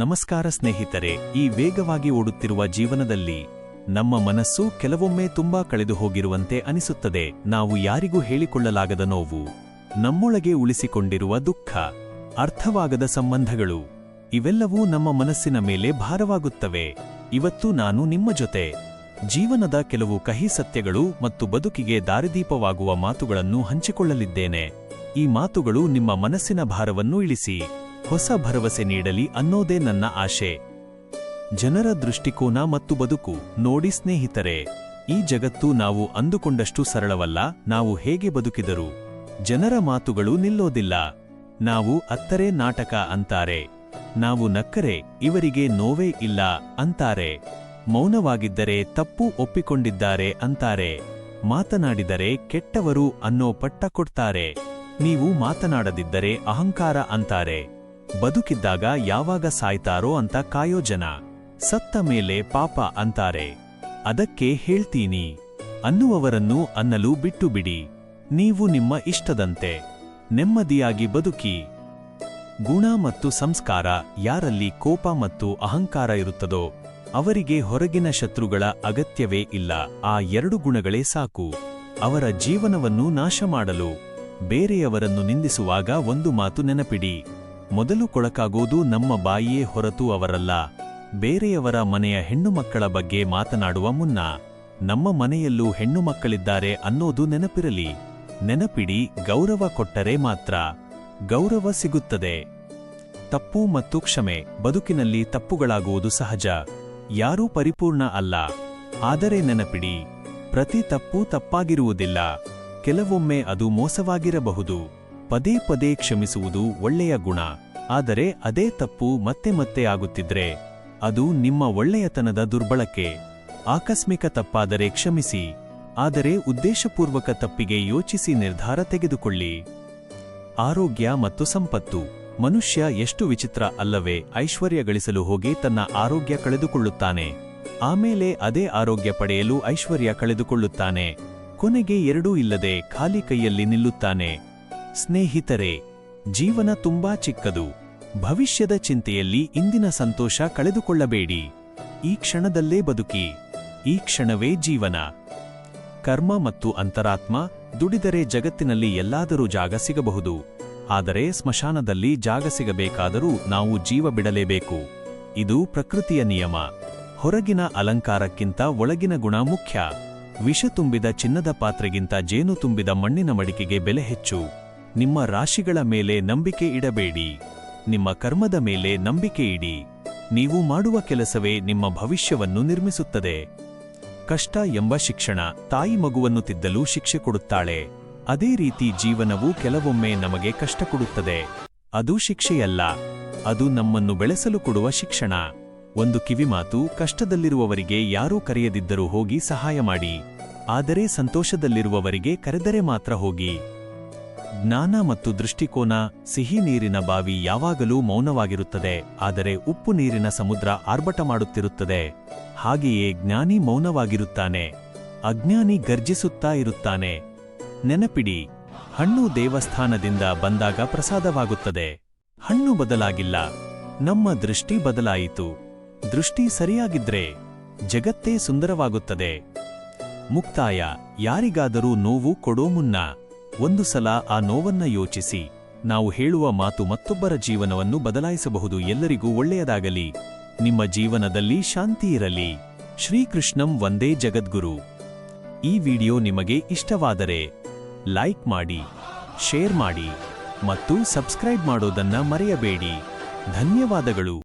ನಮಸ್ಕಾರ ಸ್ನೇಹಿತರೆ. ಈ ವೇಗವಾಗಿ ಓಡುತ್ತಿರುವ ಜೀವನದಲ್ಲಿ ನಮ್ಮ ಮನಸ್ಸು ಕೆಲವೊಮ್ಮೆ ತುಂಬಾ ಕಳೆದು ಹೋಗಿರುವಂತೆ ಅನಿಸುತ್ತದೆ. ನಾವು ಯಾರಿಗೂ ಹೇಳಿಕೊಳ್ಳಲಾಗದ ನೋವು, ನಮ್ಮೊಳಗೆ ಉಳಿಸಿಕೊಂಡಿರುವ ದುಃಖ, ಅರ್ಥವಾಗದ ಸಂಬಂಧಗಳು ಇವೆಲ್ಲವೂ ನಮ್ಮ ಮನಸ್ಸಿನ ಮೇಲೆ ಭಾರವಾಗುತ್ತವೆ. ಇವತ್ತು ನಾನು ನಿಮ್ಮ ಜೊತೆ ಜೀವನದ ಕೆಲವು ಕಹಿ ಸತ್ಯಗಳು ಮತ್ತು ಬದುಕಿಗೆ ದಾರಿದೀಪವಾಗುವ ಮಾತುಗಳನ್ನು ಹಂಚಿಕೊಳ್ಳಲಿದ್ದೇನೆ. ಈ ಮಾತುಗಳು ನಿಮ್ಮ ಮನಸ್ಸಿನ ಭಾರವನ್ನು ಇಳಿಸಿ ಹೊಸ ಭರವಸೆ ನೀಡಲಿ ಅನ್ನೋದೇ ನನ್ನ ಆಶೆ. ಜನರ ದೃಷ್ಟಿಕೋನ ಮತ್ತು ಬದುಕು ನೋಡಿ ಸ್ನೇಹಿತರೆ, ಈ ಜಗತ್ತು ನಾವು ಅಂದುಕೊಂಡಷ್ಟು ಸರಳವಲ್ಲ. ನಾವು ಹೇಗೆ ಬದುಕಿದರೂ ಜನರ ಮಾತುಗಳು ನಿಲ್ಲೋದಿಲ್ಲ. ನಾವು ಅತ್ತರೆ ನಾಟಕ ಅಂತಾರೆ, ನಾವು ನಕ್ಕರೆ ಇವರಿಗೆ ನೋವೇ ಇಲ್ಲ ಅಂತಾರೆ, ಮೌನವಾಗಿದ್ದರೆ ತಪ್ಪು ಒಪ್ಪಿಕೊಂಡಿದ್ದಾರೆ ಅಂತಾರೆ, ಮಾತನಾಡಿದರೆ ಕೆಟ್ಟವರು ಅನ್ನೋ ಪಟ್ಟ ಕೊಡ್ತಾರೆ, ನೀವು ಮಾತನಾಡದಿದ್ದರೆ ಅಹಂಕಾರ ಅಂತಾರೆ, ಬದುಕಿದ್ದಾಗ ಯಾವಾಗ ಸಾಯ್ತಾರೋ ಅಂತ ಕಾಯೋ ಜನ, ಸತ್ತ ಮೇಲೆ ಪಾಪ ಅಂತಾರೆ. ಅದಕ್ಕೆ ಹೇಳ್ತೀನಿ, ಅನ್ನುವವರನ್ನು ಅನ್ನಲು ಬಿಟ್ಟು ಬಿಡಿ. ನೀವು ನಿಮ್ಮ ಇಷ್ಟದಂತೆ ನೆಮ್ಮದಿಯಾಗಿ ಬದುಕಿ. ಗುಣ ಮತ್ತು ಸಂಸ್ಕಾರ. ಯಾರಲ್ಲಿ ಕೋಪ ಮತ್ತು ಅಹಂಕಾರ ಇರುತ್ತದೋ ಅವರಿಗೆ ಹೊರಗಿನ ಶತ್ರುಗಳ ಅಗತ್ಯವೇ ಇಲ್ಲ. ಆ ಎರಡು ಗುಣಗಳೇ ಸಾಕು ಅವರ ಜೀವನವನ್ನು ನಾಶ ಮಾಡಲು. ಬೇರೆಯವರನ್ನು ನಿಂದಿಸುವಾಗ ಒಂದು ಮಾತು ನೆನಪಿಡಿ, ಮೊದಲು ಕೊಳಕಾಗೋದು ನಮ್ಮ ಬಾಯಿಯೇ ಹೊರತು ಅವರಲ್ಲ. ಬೇರೆಯವರ ಮನೆಯ ಹೆಣ್ಣುಮಕ್ಕಳ ಬಗ್ಗೆ ಮಾತನಾಡುವ ಮುನ್ನ ನಮ್ಮ ಮನೆಯಲ್ಲೂ ಹೆಣ್ಣುಮಕ್ಕಳಿದ್ದಾರೆ ಅನ್ನೋದು ನೆನಪಿರಲಿ. ನೆನಪಿಡಿ, ಗೌರವ ಕೊಟ್ಟರೆ ಮಾತ್ರ ಗೌರವ ಸಿಗುತ್ತದೆ. ತಪ್ಪು ಮತ್ತು ಕ್ಷಮೆ. ಬದುಕಿನಲ್ಲಿ ತಪ್ಪುಗಳಾಗುವುದು ಸಹಜ. ಯಾರೂ ಪರಿಪೂರ್ಣ ಅಲ್ಲ. ಆದರೆ ನೆನಪಿಡಿ, ಪ್ರತಿ ತಪ್ಪು ತಪ್ಪಾಗಿರುವುದಿಲ್ಲ. ಕೆಲವೊಮ್ಮೆ ಅದು ಮೋಸವಾಗಿರಬಹುದು. ಪದೇ ಪದೇ ಕ್ಷಮಿಸುವುದು ಒಳ್ಳೆಯ ಗುಣ. ಆದರೆ ಅದೇ ತಪ್ಪು ಮತ್ತೆ ಮತ್ತೆ ಆಗುತ್ತಿದ್ರೆ ಅದು ನಿಮ್ಮ ಒಳ್ಳೆಯತನದ ದುರ್ಬಳಕೆ. ಆಕಸ್ಮಿಕ ತಪ್ಪಾದರೆ ಕ್ಷಮಿಸಿ, ಆದರೆ ಉದ್ದೇಶಪೂರ್ವಕ ತಪ್ಪಿಗೆ ಯೋಚಿಸಿ ನಿರ್ಧಾರ ತೆಗೆದುಕೊಳ್ಳಿ. ಆರೋಗ್ಯ ಮತ್ತು ಸಂಪತ್ತು. ಮನುಷ್ಯ ಎಷ್ಟು ವಿಚಿತ್ರ ಅಲ್ಲವೇ. ಐಶ್ವರ್ಯ ಗಳಿಸಲು ಹೋಗಿ ತನ್ನ ಆರೋಗ್ಯ ಕಳೆದುಕೊಳ್ಳುತ್ತಾನೆ. ಆಮೇಲೆ ಅದೇ ಆರೋಗ್ಯ ಪಡೆಯಲು ಐಶ್ವರ್ಯ ಕಳೆದುಕೊಳ್ಳುತ್ತಾನೆ. ಕೊನೆಗೆ ಎರಡೂ ಇಲ್ಲದೆ ಖಾಲಿ ಕೈಯಲ್ಲಿ ನಿಲ್ಲುತ್ತಾನೆ. ಸ್ನೇಹಿತರೆ, ಜೀವನ ತುಂಬಾ ಚಿಕ್ಕದು. ಭವಿಷ್ಯದ ಚಿಂತೆಯಲ್ಲಿ ಇಂದಿನ ಸಂತೋಷ ಕಳೆದುಕೊಳ್ಳಬೇಡಿ. ಈ ಕ್ಷಣದಲ್ಲೇ ಬದುಕಿ. ಈ ಕ್ಷಣವೇ ಜೀವನ. ಕರ್ಮ ಮತ್ತು ಅಂತರಾತ್ಮ. ದುಡಿದರೆ ಜಗತ್ತಿನಲ್ಲಿ ಎಲ್ಲಾದರೂ ಜಾಗ ಸಿಗಬಹುದು. ಆದರೆ ಸ್ಮಶಾನದಲ್ಲಿ ಜಾಗ ಸಿಗಬೇಕಾದರೂ ನಾವು ಜೀವ ಬಿಡಲೇಬೇಕು. ಇದು ಪ್ರಕೃತಿಯ ನಿಯಮ. ಹೊರಗಿನ ಅಲಂಕಾರಕ್ಕಿಂತ ಒಳಗಿನ ಗುಣ ಮುಖ್ಯ. ವಿಷ ತುಂಬಿದ ಚಿನ್ನದ ಪಾತ್ರೆಗಿಂತ ಜೇನು ತುಂಬಿದ ಮಣ್ಣಿನ ಮಡಿಕೆಗೆ ಬೆಲೆ ಹೆಚ್ಚು. ನಿಮ್ಮ ರಾಶಿಗಳ ಮೇಲೆ ನಂಬಿಕೆ ಇಡಬೇಡಿ, ನಿಮ್ಮ ಕರ್ಮದ ಮೇಲೆ ನಂಬಿಕೆ ಇಡಿ. ನೀವು ಮಾಡುವ ಕೆಲಸವೇ ನಿಮ್ಮ ಭವಿಷ್ಯವನ್ನು ನಿರ್ಮಿಸುತ್ತದೆ. ಕಷ್ಟ ಎಂಬ ಶಿಕ್ಷಣ. ತಾಯಿ ಮಗುವನ್ನು ತಿದ್ದಲು ಶಿಕ್ಷೆ ಕೊಡುತ್ತಾಳೆ. ಅದೇ ರೀತಿ ಜೀವನವು ಕೆಲವೊಮ್ಮೆ ನಮಗೆ ಕಷ್ಟ ಕೊಡುತ್ತದೆ. ಅದು ಶಿಕ್ಷೆಯಲ್ಲ, ಅದು ನಮ್ಮನ್ನು ಬೆಳೆಸಲು ಕೊಡುವ ಶಿಕ್ಷಣ. ಒಂದು ಕಿವಿಮಾತು, ಕಷ್ಟದಲ್ಲಿರುವವರಿಗೆ ಯಾರೂ ಕರೆಯದಿದ್ದರೂ ಹೋಗಿ ಸಹಾಯ ಮಾಡಿ. ಆದರೆ ಸಂತೋಷದಲ್ಲಿರುವವರಿಗೆ ಕರೆದರೆ ಮಾತ್ರ ಹೋಗಿ. ಜ್ಞಾನ ಮತ್ತು ದೃಷ್ಟಿಕೋನ. ಸಿಹಿ ನೀರಿನ ಬಾವಿ ಯಾವಾಗಲೂ ಮೌನವಾಗಿರುತ್ತದೆ, ಆದರೆ ಉಪ್ಪು ನೀರಿನ ಸಮುದ್ರ ಆರ್ಭಟ ಮಾಡುತ್ತಿರುತ್ತದೆ. ಹಾಗೆಯೇ ಜ್ಞಾನಿ ಮೌನವಾಗಿರುತ್ತಾನೆ, ಅಜ್ಞಾನಿ ಗರ್ಜಿಸುತ್ತಾ ಇರುತ್ತಾನೆ. ನೆನಪಿಡಿ, ಹಣ್ಣು ದೇವಸ್ಥಾನದಿಂದ ಬಂದಾಗ ಪ್ರಸಾದವಾಗುತ್ತದೆ. ಹಣ್ಣು ಬದಲಾಗಿಲ್ಲ, ನಮ್ಮ ದೃಷ್ಟಿ ಬದಲಾಯಿತು. ದೃಷ್ಟಿ ಸರಿಯಾಗಿದ್ರೆ ಜಗತ್ತೇ ಸುಂದರವಾಗುತ್ತದೆ. ಮುಕ್ತಾಯ. ಯಾರಿಗಾದರೂ ನೋವು ಕೊಡೋ ಮುನ್ನ ಒಂದು ಸಲ ಆ ನೋವನ್ನ ಯೋಚಿಸಿ. ನಾವು ಹೇಳುವ ಮಾತು ಮತ್ತೊಬ್ಬರ ಜೀವನವನ್ನು ಬದಲಾಯಿಸಬಹುದು. ಎಲ್ಲರಿಗೂ ಒಳ್ಳೆಯದಾಗಲಿ. ನಿಮ್ಮ ಜೀವನದಲ್ಲಿ ಶಾಂತಿ ಇರಲಿ. ಶ್ರೀಕೃಷ್ಣಂ ವಂದೇ ಜಗದ್ಗುರು. ಈ ವಿಡಿಯೋ ನಿಮಗೆ ಇಷ್ಟವಾದರೆ ಲೈಕ್ ಮಾಡಿ, ಶೇರ್ ಮಾಡಿ ಮತ್ತು ಸಬ್ಸ್ಕ್ರೈಬ್ ಮಾಡೋದನ್ನ ಮರೆಯಬೇಡಿ. ಧನ್ಯವಾದಗಳು.